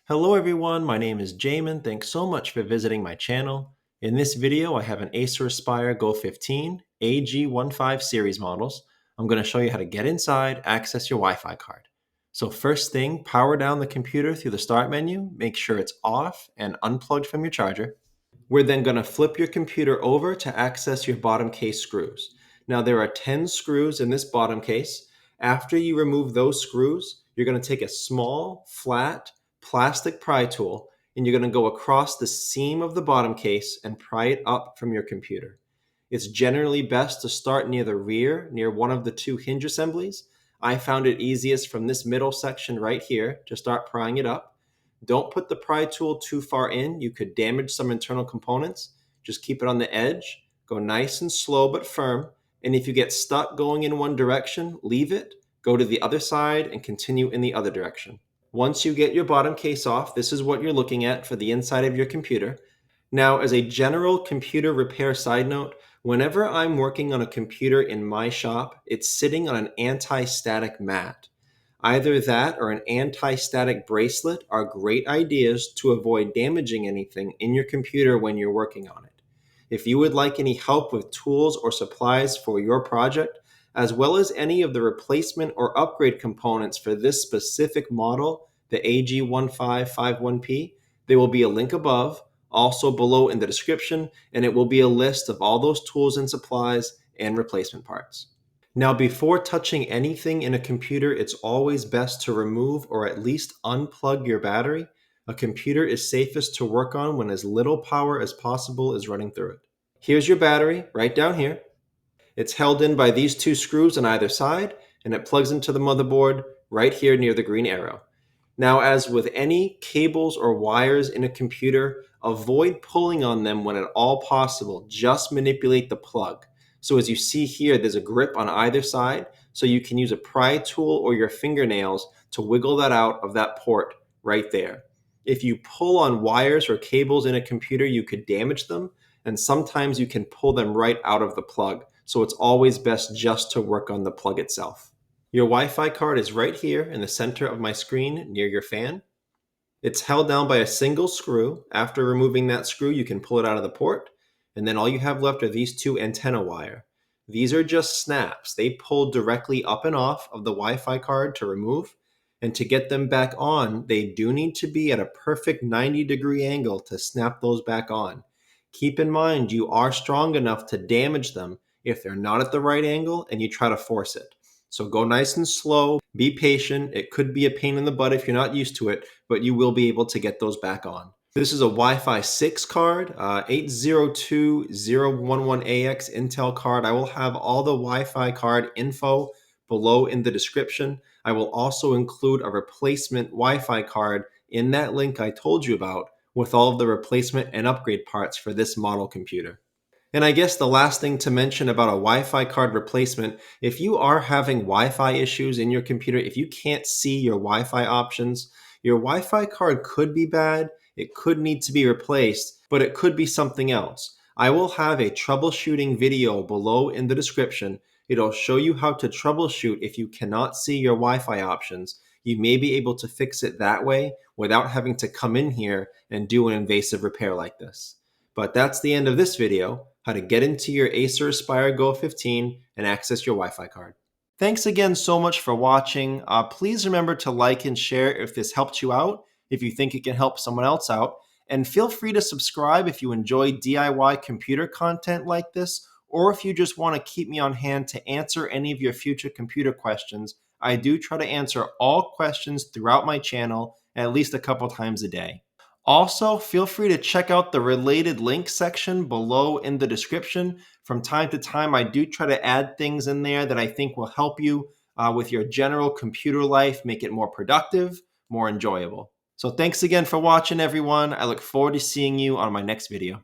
Hello everyone, my name is Jamin. Thanks so much for visiting my channel. In this video, I have an Acer Aspire Go 15 AG15 series models. I'm going to show you how to get inside, access your Wi-Fi card. So first thing, power down the computer through the start menu, make sure it's off and unplugged from your charger. We're then going to flip your computer over to access your bottom case screws. Now there are 10 screws in this bottom case. After you remove those screws, you're going to take a small, flat, plastic pry tool and you're going to go across the seam of the bottom case and pry it up from your computer. It's generally best to start near the rear, near one of the two hinge assemblies. I found it easiest from this middle section right here to start prying it up. Don't put the pry tool too far in. You could damage some internal components. Just keep it on the edge. Go nice and slow but firm. And if you get stuck going in one direction, leave it, go to the other side, and continue in the other direction. Once you get your bottom case off, this is what you're looking at for the inside of your computer. Now, as a general computer repair side note, whenever I'm working on a computer in my shop, it's sitting on an anti-static mat. Either that or an anti-static bracelet are great ideas to avoid damaging anything in your computer when you're working on it. If you would like any help with tools or supplies for your project, as well as any of the replacement or upgrade components for this specific model, the AG1551P, there will be a link above, also below in the description, and it will be a list of all those tools and supplies and replacement parts. Now, before touching anything in a computer, it's always best to remove or at least unplug your battery. A computer is safest to work on when as little power as possible is running through it. Here's your battery right down here. It's held in by these two screws on either side, and it plugs into the motherboard right here near the green arrow. Now, as with any cables or wires in a computer, avoid pulling on them when at all possible. Just manipulate the plug. So as you see here, there's a grip on either side, so you can use a pry tool or your fingernails to wiggle that out of that port right there. If you pull on wires or cables in a computer, you could damage them, and sometimes you can pull them right out of the plug. So it's always best just to work on the plug itself. Your Wi-Fi card is right here in the center of my screen near your fan. It's held down by a single screw. After removing that screw, you can pull it out of the port. And then all you have left are these two antenna wire. These are just snaps. They pull directly up and off of the Wi-Fi card to remove. And to get them back on, they do need to be at a perfect 90-degree angle to snap those back on. Keep in mind, you are strong enough to damage them if they're not at the right angle and you try to force it. So go nice and slow, be patient. It could be a pain in the butt if you're not used to it, but you will be able to get those back on. This is a Wi-Fi 6 card, 802011AX Intel card. I will have all the Wi-Fi card info below in the description. I will also include a replacement Wi-Fi card in that link I told you about with all of the replacement and upgrade parts for this model computer. And I guess the last thing to mention about a Wi-Fi card replacement, if you are having Wi-Fi issues in your computer, if you can't see your Wi-Fi options, your Wi-Fi card could be bad, it could need to be replaced, but it could be something else. I will have a troubleshooting video below in the description. It'll show you how to troubleshoot if you cannot see your Wi-Fi options. You may be able to fix it that way without having to come in here and do an invasive repair like this. But that's the end of this video, how to get into your Acer Aspire Go 15 and access your Wi-Fi card. Thanks again so much for watching. Please remember to like and share if this helped you out, if you think it can help someone else out. And feel free to subscribe if you enjoy DIY computer content like this, or if you just want to keep me on hand to answer any of your future computer questions. I do try to answer all questions throughout my channel at least a couple times a day. Also, feel free to check out the related link section below in the description. From time to time, I do try to add things in there that I think will help you with your general computer life, make it more productive, more enjoyable. So thanks again for watching, everyone. I look forward to seeing you on my next video.